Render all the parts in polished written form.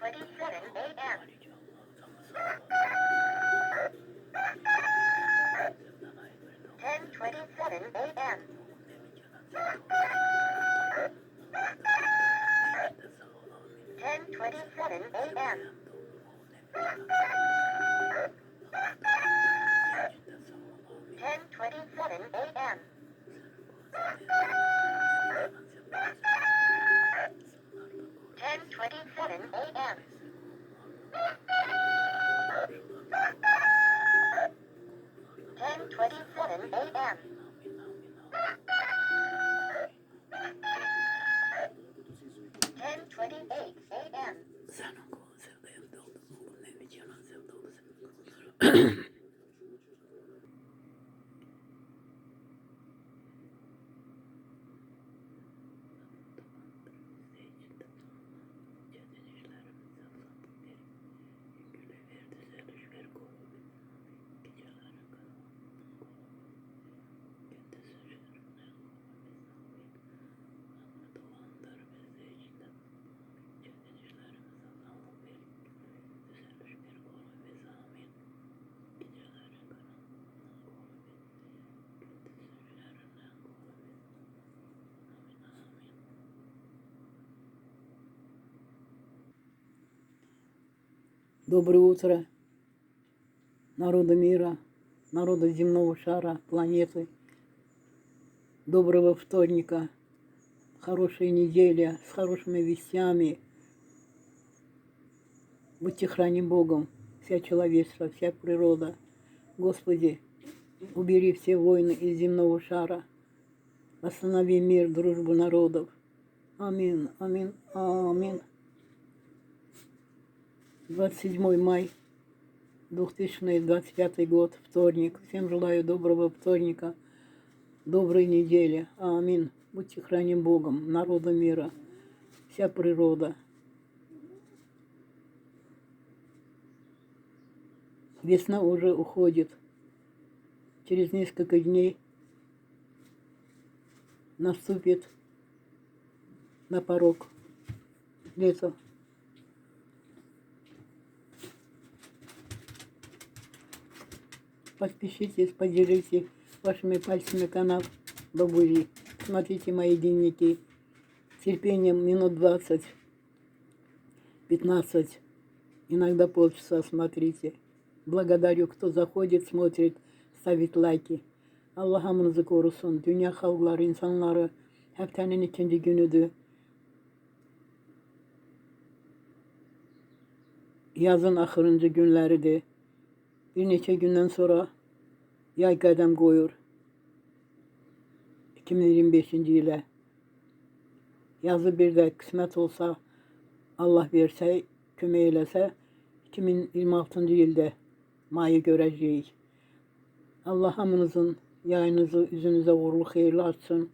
a.m. 10:27 a.m. 10:27 a.m. 10:27 a.m. 10:27 a.m. 10:27 a.m. 10:28 a.m. Доброе утро, народы мира, народы земного шара, планеты. Доброго вторника, хорошей недели, с хорошими вестями. Будьте храним Богом, вся человечество, вся природа. Господи, убери все войны из земного шара. Восстанови мир, дружбу народов. Аминь, аминь, аминь. 27 мая 2025 год, вторник. Всем желаю доброго вторника, доброй недели. Аминь. Будьте храним Богом, народа мира, вся природа. Весна уже уходит. Через несколько дней наступит на порог лето. Подпишитесь, поделитесь вашими пальцами канал Бабули. Смотрите мои дневники. Терпением минут 20, 15, иногда полчаса смотрите. Благодарю, кто заходит, смотрит, ставит лайки. Allah'ımızı korusun. Dünya halkları, insanları haftanın ikinci günüdür. Yazın axırıncı günləridir. Bir neçə gündən sonra yay qədəm qoyur. 2025-ci ilə. Yazı bir də qismət olsa, Allah versə, kömək eləsə, 2026-cı ildə mayı görəcəyik. Allah hamınızın yayınızı üzünüzə uğurlu xeyirli açsın.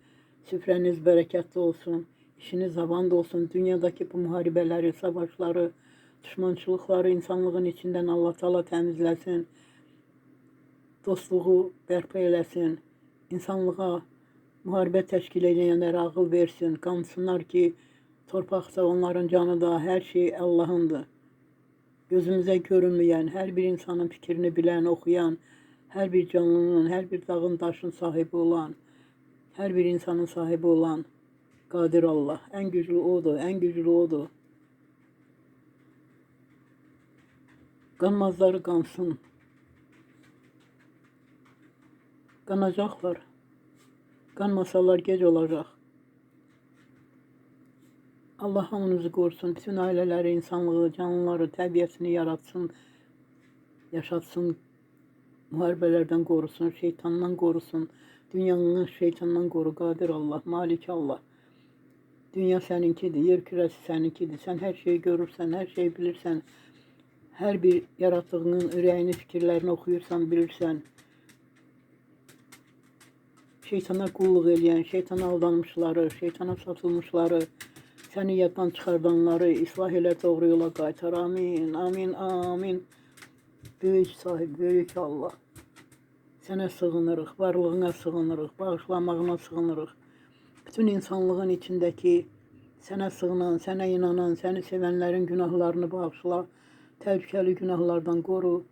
Süfrəniz bərəkətli olsun. İşiniz avand olsun. Dünyadakı bu müharibələri, savaşları, düşmançılıqları insanlığın içindən Allah Taala təmizləsin. Dostluğu bərpa eləsin. İnsanlığa müharibə təşkil edənlərə ağıl versin. Qansınlar ki, torpaqsa onların canı da, hər şey Allah'ındır. Gözümüzə görünməyən, hər bir insanın fikrini bilən, oxuyan, hər bir canlının, hər bir dağın, daşın sahibi olan, hər bir insanın sahibi olan Qadir Allah. Ən güclü O'dur, ən güclü O'dur. Qanmazları qansın. Qanacaqlar. Qanmasalar gec olacaq. Allah hamınızı qorusun. Bütün ailələri, insanlığı, canlıları, təbiətini yaratsın, yaşatsın. Müharibələrdən qorusun, şeytandan qorusun. Dünyanı şeytandan qoru, Qadir Allah, Malik Allah. Dünya səninkidir, yer kürəsi səninkidir. Sən hər şeyi görürsən, hər şeyi bilirsən. Hər bir yaratdığının ürəyini, fikirlərini oxuyursan, bilirsən. Şeytana qulluq eləyən, şeytana aldanmışları, şeytana satılmışları, səni yaddan çıxardanları islah elə, doğru yola qaytar. Amin, amin, amin. Böyük sahib, böyük Allah. Sənə sığınırıq, varlığına sığınırıq, bağışlamağına sığınırıq. Bütün insanlığın içindəki Sənə sığınan, sənə inanan, səni sevənlərin günahlarını bağışla. Təhlükəli günahlardan qoru.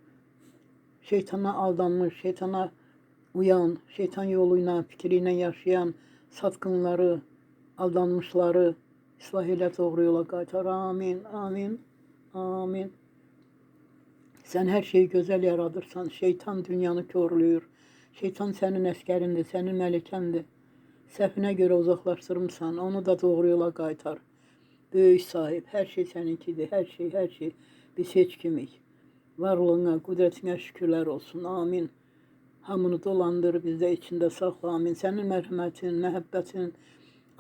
Şeytana aldanmış, şeytana uyan, şeytan yoluyla, fikri ilə yaşayan satqınları, aldanmışları islah elə, doğru yola qaytar. Amin, amin, amin. Sən hər şeyi gözəl yaradırsan. Şeytan dünyanı körlüyür. Şeytan sənin əskərindir, sənin məlikəndir. Səhvinə görə uzaqlaşdırmısan, onu da doğru yola qaytar. Böyük sahib, hər şey səninkidir, hər şey. Biz heç kimik. Varlığına, qüdrətinə şükürlər olsun. Amin. Hamını dolandır, bizdə içində saxla. Amin. Sənin mərhəmətin, məhəbbətin,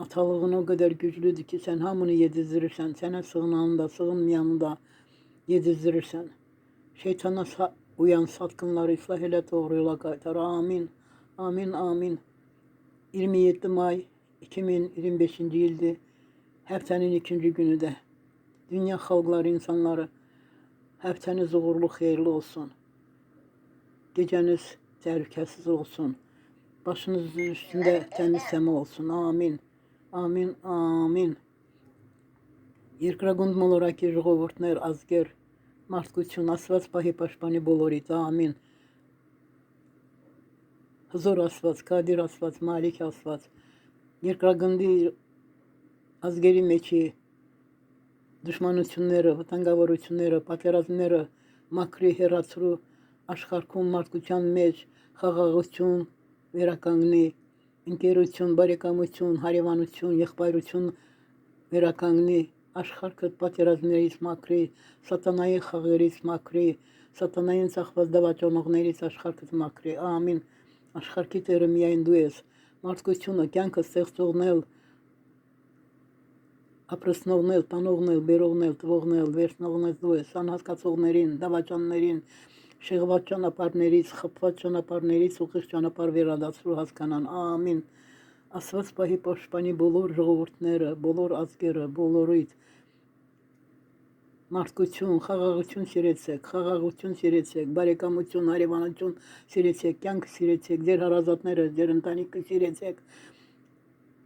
atalığın o qədər güclüdür ki, sən hamını yedizdirirsən. Sənə sığınanı da, sığınmayanı da yedizdirirsən. Şeytana uyan satqınları islah elə, doğru yola qaytar. Amin. Amin, amin. 27 may 2025-ci ildir. Həftənin ikinci günü də. Dünya xalqları, insanları, həftəniz uğurlu, xeyirli olsun. Gecəniz təhlükəsiz olsun. Başınızın üstündə təmiz səma olsun. Amin. Amin, amin. Երկրագունդ մոլորակի ժողովուրդներ, ազգեր, մարդկություն, Աստված պահի պաշտպանի բոլորիդ, ամին։ Հզոր Աստված, Կադիր Աստված, Մալիք Աստված, երկրագնդի ազգերի մեջի դժմանությունները, վտանգավորությունները, պատերազմները մաքրի, հեռացրու, աշխարհում մարդկության մեջ խաղաղություն վերականգնի, ընկերություն, բարեկամություն, հարևանություն, եղբայրություն վերականգնի, աշխարհը պատերազմներից մաքրի, սատանայի խաղերից մաքրի, սատանային ծախված դավաճանողներից աշխարհը մաքրի։ Ամին։ Աշխարհի Տերը միայն դու ես, մարդկությունը կյանքը ստեղծողնել, ապրեցնողնել, տանողնել, բերողնել, տվողնել, վերցնողնել դու ես, անհասկացողներին, դավաճաններին, շեղված ճանապարհներից, խփված ճանապարհներից ուղիղ ճանապարհ վերադարձրու հասկանան։ Ամին։ Աստված պահի պաշտպանի բոլոր ժողովուրդները, բոլոր ազգերը, բոլորիդ մարդկություն, խաղաղություն սիրեցեք, բարեկամություն, հարևանություն սիրեցեք, կյանք սիրեցեք, ձեր հարազատները, ձեր ընտանիքը սիրեցեք,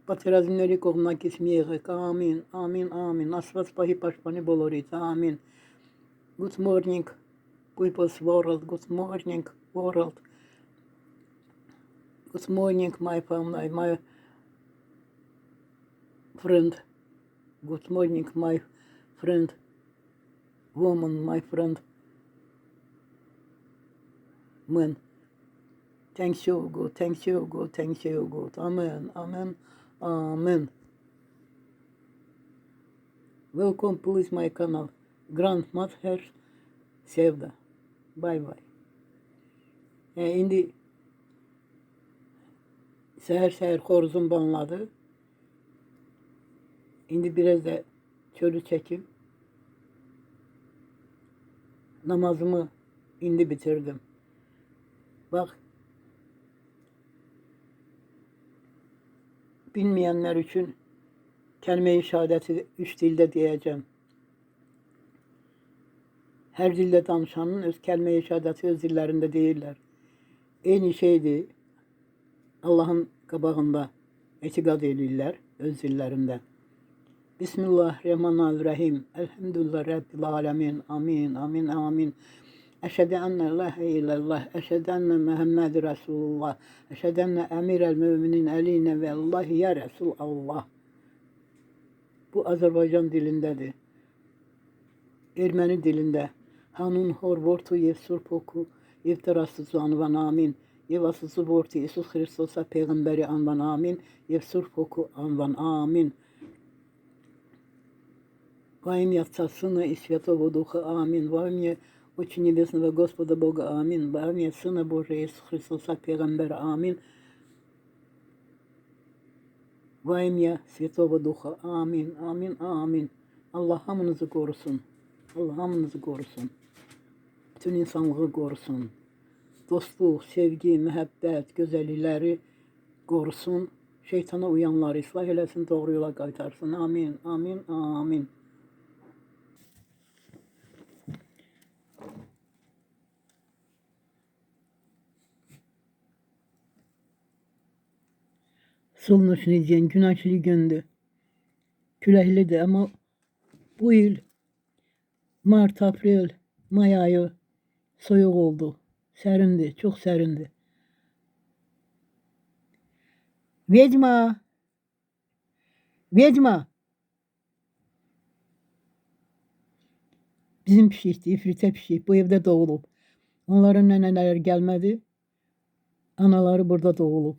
պատերազմների կողմնակից մի եղեք։ Ամին, ամին, ամին։ Աստված պահի պաշտպանի բոլորիդ։ Ամին։ Good morning, people's world. Good morning, world. Good morning, my family, my friend. Good morning, my friend. Woman, my friend, man. Thank you, God, thank you, God, thank you, God. Amen, amen, amen. Welcome, please, my canal. Grandmother Sevda. Bye bye. İndi səhər xoruzum banladı. İndi biraz da çölü çekim. Namazımı indi bitirdim. Bak, bilmeyenler için kelime-i şehadeti 3 dilde diyeceğim. Her dilde danışanın öz kelime-i şehadeti öz dillerinde değiller. Eyni şeydi. Allah'ın qabağında etiqad edirlər öz dillərində. Bismillahirrahmanirrahim. Elhamdülillah Rabbil alemin. Amin, amin, amin. Eşhedü enne la ilahe illallah. Eşhedü enne Muhammed Resulullah. Eşhedü enne emirel müminin eline ve Allah ya Resulallah. Bu Azerbaycan dilindədir. Erməni dilində. Hanun horvortu yevsur poku yevterasızı anvan amin. Yevasızı vortu İsus Hristosa peygamberi anvan amin. Yevsur poku anvan amin. Во имя Отца, Сына и Святого Духа. Аминь. Во имя Отче Небесного Господа Бога. Аминь. Во имя Сына Божия Иисуса Христоса, Пегамбера. Аминь. Во имя Святого Духа. Аминь. Аминь. Аминь. Allah hamınızı korusun. Allah hamınızı korusun. Bütün insanlığı korusun. Dostluq, sevgi, məhəbbət, gözəllikləri qorusun. Şeytana uyanları islah eləsin, doğru yola qaytarsın. Amin. Amin. Amin. Солнечный день, günəşli gündür. Küləklidir, amma bu il Mart, aprel, may ayı soyuq oldu. Sərindi, çox sərindi. Vedma, Vedma. Bizim pişikdir, ifritə pişik. Bu evdə doğulub. Onların nənələri gəlmədi. Anaları burada doğulub.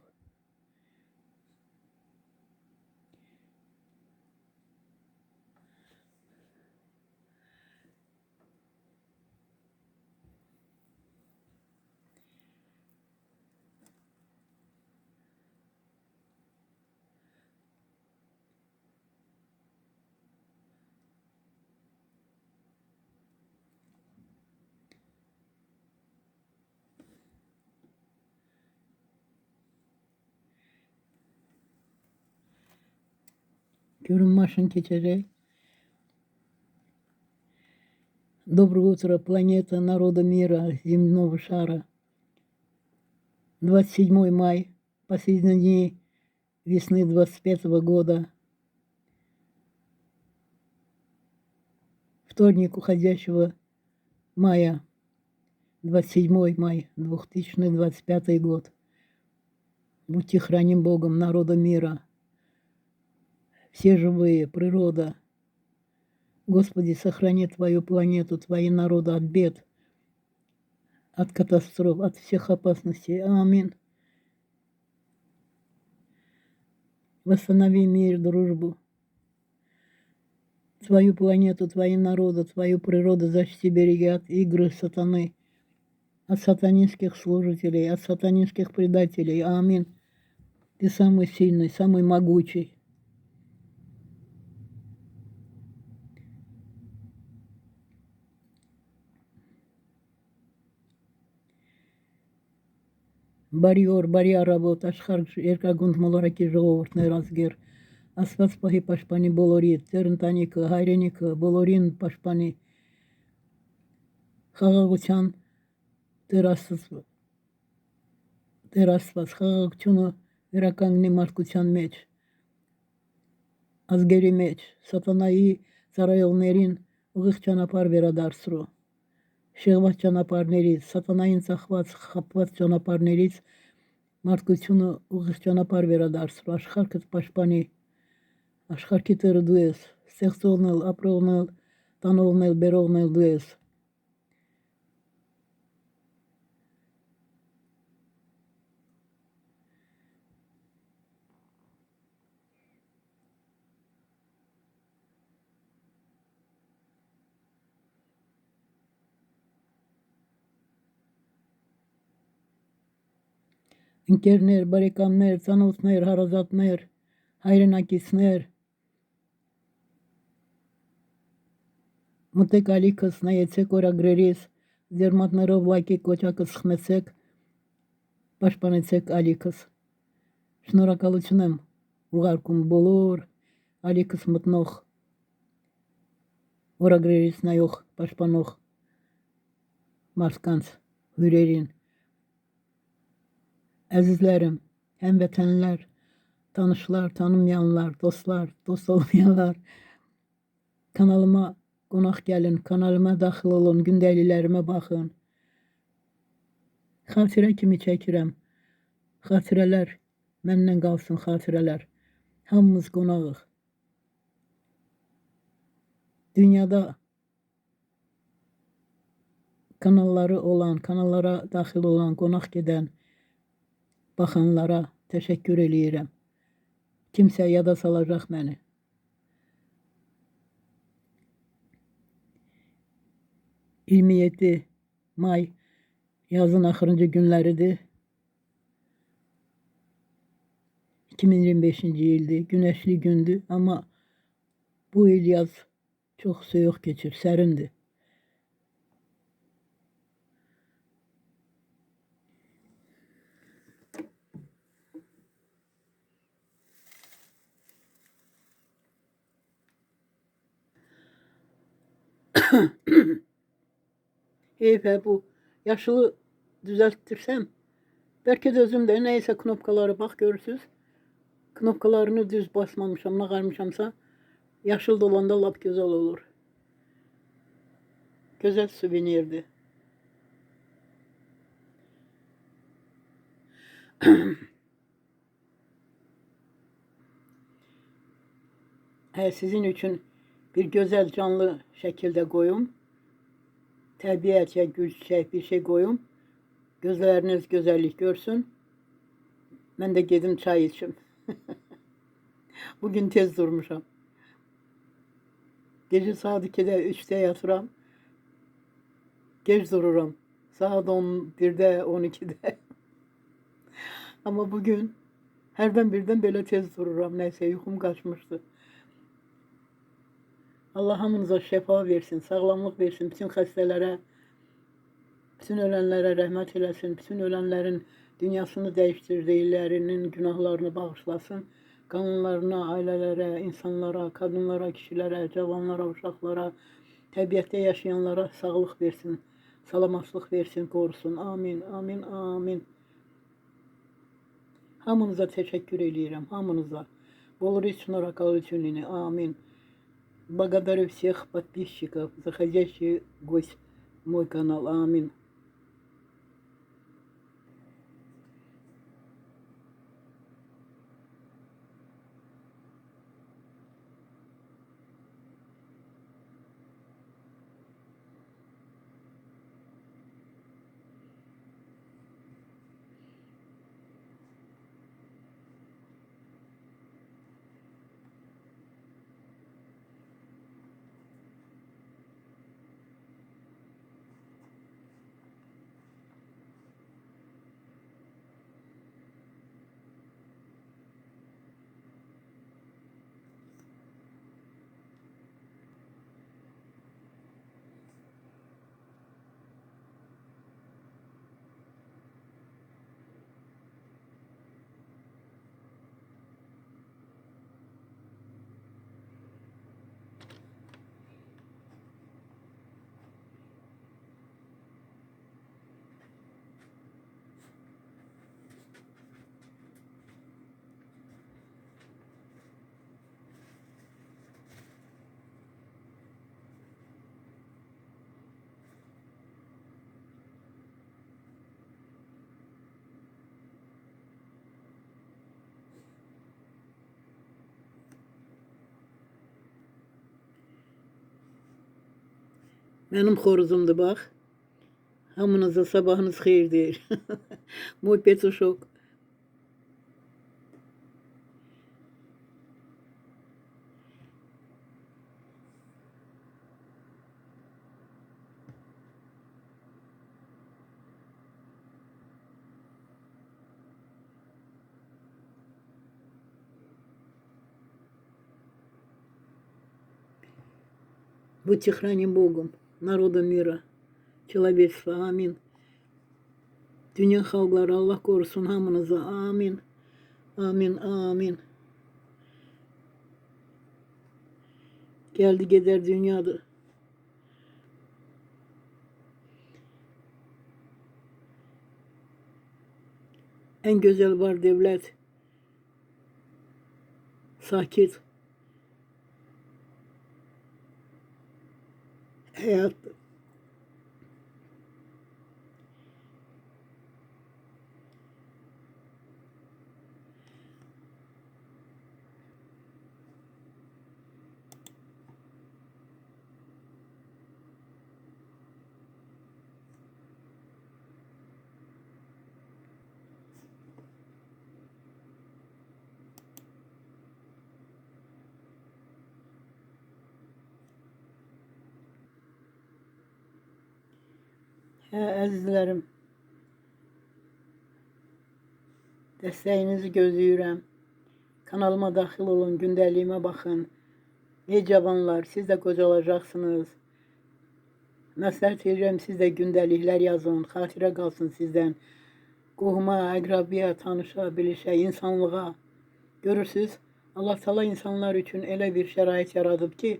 Görün maşın keçəcək. Доброе утро, планета народа мира, земного шара. 27 май, последние дни весны 25 года. Вторник уходящего мая, 27 май, 2025 год. Будьте храним Богом народа мира. Все живые, природа. Господи, сохрани Твою планету, Твои народы от бед, от катастроф, от всех опасностей. Аминь. Восстанови мир, дружбу. Твою планету, Твои народы, Твою природу защити, береги от игры сатаны, от сатанинских служителей, от сатанинских предателей. Аминь. Ты самый сильный, самый могучий. Բարի առավոտ աշխարհ երկրագունդ մոլորակի ժողովուրդներ ազգեր Աստված պահի պաշտպանի բոլորիդ ձեր ընտանիքը հայրենիքը բոլորին պաշտպանի խաղաղության Տեր Աստված խաղաղությունը վերականգնի մարդկության մեջ ազգերի մեջ սատանայի ծառայողներին ուղիղ ճանապարհ վերադարձրու շեղված ճանապարհներից, սատանային ծախված, խապված ճանապարհներից մարդկությունը ուղիղ ճանապարհ վերադարձրու, աշխարհքդ պաշտպանի, աշխարհքի Տերը դու ես, ստեղծողն էլ, ապրողն էլ, տանողն էլ, բերողն էլ դու ես։ Ընկերներ, բարեկամներ, ծանոթներ, հարազատներ, հայրենակիցներ, մտեք ալիքս, նայեցեք օրագրերից, ձեր մատներով լայքի կոճակը սխմեցեք, պաշտպանեցեք ալիքս։ Շնորհակալություն եմ ուղարկում բոլոր ալիքս մտնող, օրագրերից նայող, պաշտպանող մարդկանց, հյուրերին։ Əzizlərim, həmvətənlər, tanışlar, tanımayanlar, dostlar, dost olmayanlar, kanalıma qonaq gəlin, kanalıma daxil olun, gündəliklərimə baxın. Xatirə kimi çəkirəm. Xatirələr, məndən qalsın xatirələr. Hamımız qonağıq. Dünyada kanalları olan, kanallara daxil olan, qonaq gedən, baxanlara təşəkkür eləyirəm. Kimsə yada salacaq məni. ...27 may yazın axırıncı günləridir. 2025-ci ildir, güneşli gündür, amma bu il yaz çox soyuq keçir, sərindir. Heyfə bu yaşılı düzəltdirsəm, bəlkə də özüm də nəysə knopkaları bax görürsünüz. Knopkalarını düz basmamışam, nağarmışamsa Yaşıl dolanda lap güzel olur. Güzel suvenirdi. Sizin için bir güzel canlı şekilde koyun. Təbiətcə, gülçək bir şey koyun. Gözleriniz güzellik görsün. Ben de gedim çay içim. Bugün tez durmuşam. Gece saat 2'de 3'te yatıram. Geç dururam. Saat 11'de 12'de. Ama bugün herden birden böyle tez dururam. Neyse uykum kaçmıştı. Allah hamınıza şefa versin, sağlamlık versin. Bütün hastelere, bütün ölenlere rahmet eylesin. Bütün ölenlerin dünyasını değiştirdiğlerinin günahlarını bağışlasın. Kanunlarına, ailelere, insanlara, kadınlara, kişilere, cavanlara, uşaklara, təbiətdə yaşayanlara sağlık versin, salamatlık versin, korusun. Amin, amin, amin. Hamınıza teşekkür ediyorum, hamınıza. Благодарю на Amin. Благодарю всех подписчиков, заходящих в гости в мой канал. Амин. Benim xoruzumdur bak. Hamınıza sabahınız xeyir deyir. Moj petuşok. Будьте храним Богом, народа мира, человечества. Amin. Dünya halkları Allah korusun hamınıza. Amin. Amin. Amin. Geldi gider dünyada. En güzel var devlet. Sakit. Hayat. Əzizlərim, dəstəyinizi gözləyirəm. Kanalıma daxil olun, gündəliyimə baxın. Ey cavanlar, siz də qocalacaqsınız. Məsləhət edirəm, siz də gündəliklər yazın, xatirə qalsın sizdən. Qohuma, əqrabiyə, tanışa, bilişə, insanlığa. Görürsünüz, Allah Teala insanlar üçün elə bir şərait yaradıb ki,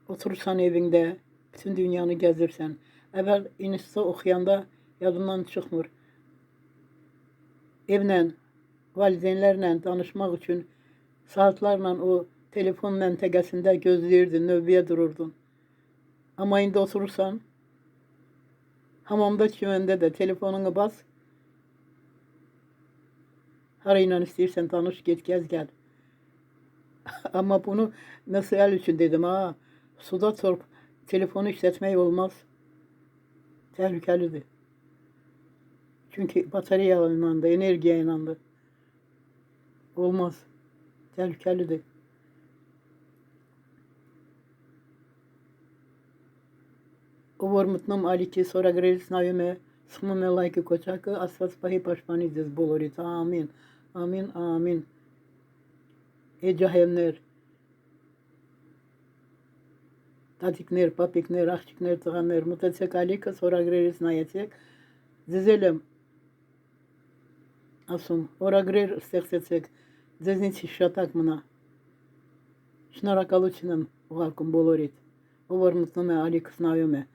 oturursan evində, bütün dünyanı gəzirsən. Əvvəl institutda oxuyanda yadımdan çıxmır. Evlə, valideynlərlə danışmaq üçün saatlarla o telefon mentegesinde gözləyirdin, növbəyə dururdun. Ama indi oturursan, hamamda çimende de telefonunu bas, harayla istəyirsən tanış, get, gəz, gəl. Ama bunu məsəl üçün dedim, ha, suda telefonu işletmək olmaz. Təhlükəlidir. Çünkü bataryalarla da, enerjiyle de olmaz. Təhlükəlidir. Увормутном алики 40 гривен знайоме, смуме лайки кочака, а сват спахи пашпани здесь болорит. Амин. Amin, amin. Ecahemler, tatikler, papikler, akçikler, tığanler, mutatsek alika, sonra gireriz nayetek. Zizelem, asum, ora girer seksetsek, zeznici şatak mına. Şnarak aluçinem, uhalkum bolorit. Увормутном алик знайоме.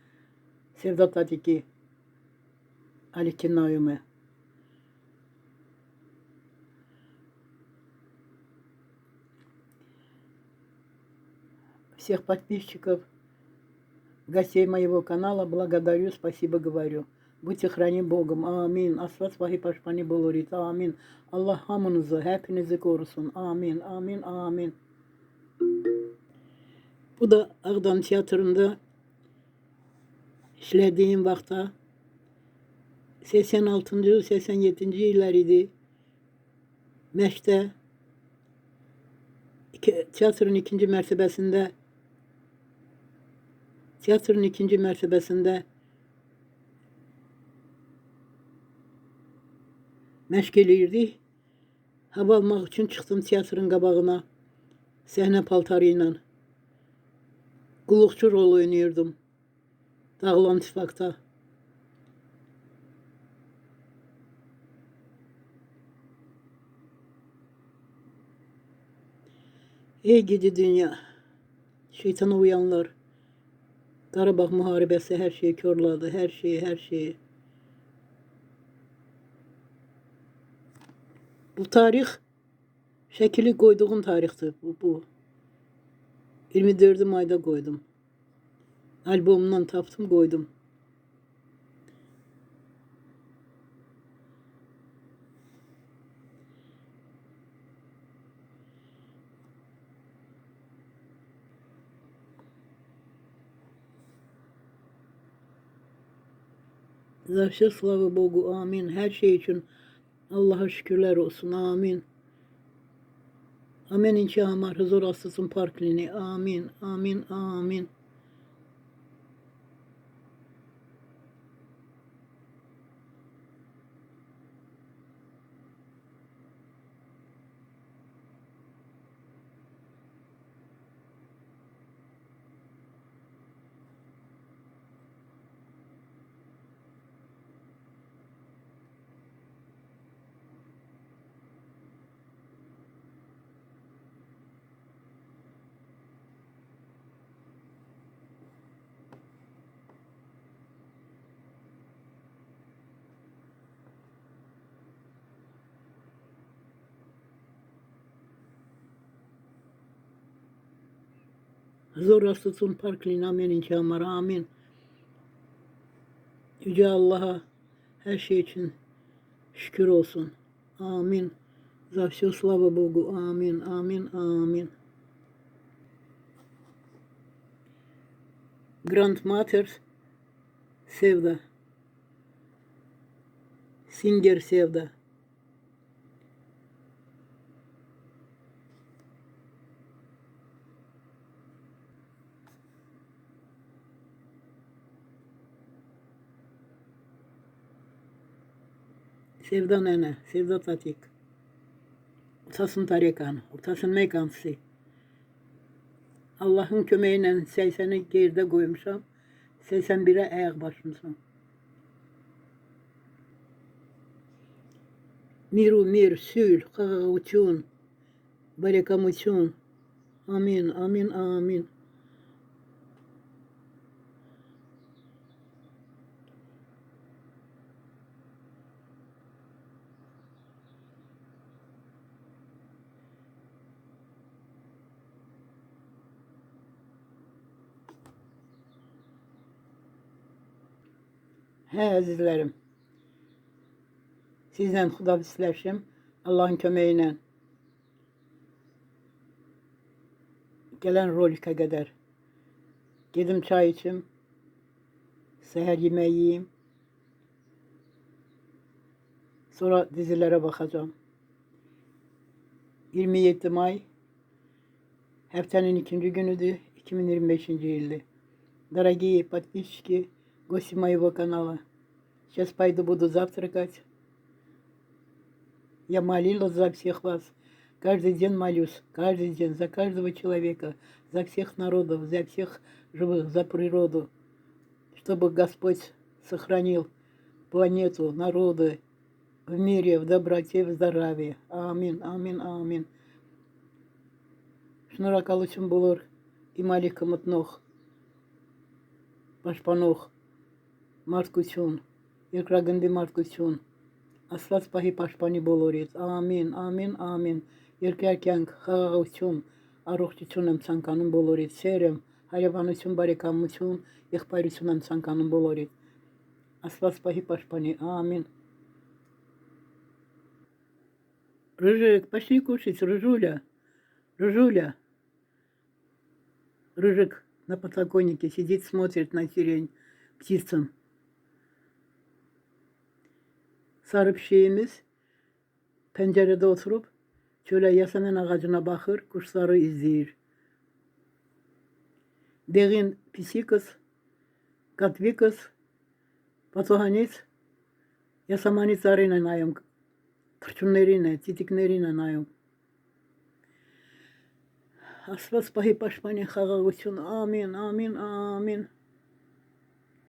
Sevda tatiki, alikin najume. Всех подписчиков, гостей моего канала благодарю, спасибо говорю. Будьте храним Богом. Amin. Aslat vahi paşpani bulurit. Amin. Allah hamınızı, hepinizi korusun. Amin. Amin. Amin. Bu da Ağdam Tiyatrosu'nda işlediğim vaxta 86. 87. yıllar idi. Məşqdə tiyatronun ikinci mərtəbəsində məşq eləyirdik. Hava almaq üçün çıxdım tiyatronun qabağına səhnə paltarı ilə. Qulluqçu rol oynayırdım. Dağılan tifakta. Ey gidi dünya, şeytana uyanlar, Qarabağ müharibəsi her şeyi körladı, her şeyi. Bu tarih, şəkili koyduğum tarixdir bu. 24 Mayda koydum. Albomumdan tapdım, koydum. Zavşa slava Bogu, amin. Her şey için Allah'a şükürler olsun, amin. Amin inşallah huzur asılsın parklini, amin, amin, amin. Huzur asılsın parklini, amin inşallah, amin. Yüce Allah'a her şey için şükür olsun. Amin. Zavşa slava Bogu, amin, amin, amin. Grandmother Sevda. Singer Sevda. Sevda nene, Sevda Tatik. Utasın tarikan, utasın mekansı. Allah'ın kömeğiyle 80'i geride koymuşam. 81'e ayak başımsın. Miru mir, sül, kağıçun, barekamuçun. Amin, amin, amin. He əzizlərim, sizlə xudafisləşim Allahın köməyi ilə. Gələn rolikə qədər gedim çay içim, səhər yeməyi yiyeyim. Sonra dizilərə baxacağım. 27 may həftənin ikinci günüdür, 2025-ci ildir. Дорогие подписчики, гости моего канала, сейчас пойду буду завтракать. Я молилась за всех вас. Каждый день молюсь, каждый день, за каждого человека, за всех народов, за всех живых, за природу. Чтобы Господь сохранил планету, народы в мире, в доброте, в здоровье. Амин, амин, амин. Шнура калучым булыр, имали кымытнох, пашпанох, марткучун, еркрагынды марткучун. Aslas pahi pashpani bolorit. Amin, amin, amin. Երկերքյանք խաղաղություն, առողջություն եմ ցանկանում բոլորիդ, սեր եմ, հարևանություն, բարեկամություն, եղբայրություն եմ ցանկանում բոլորիդ։ Աստված պահի պաշտպանի, ամին։ Рыжик, пошли кушать, Рыжуля. Рыжуля. Рыжик на подоконнике сидит, смотрит на сирень птицам. Sarı şeyimiz pencerede oturup şöyle yasemen ağacına bakır, kuşları izleyir. Derin pisi kız, katvi kız, patohanis, yasamanitlarıyla ayım, tırçınlarıyla, titikleriyla ayım. Aslas pahi paşpani xağağuçun, amin, amin, amin.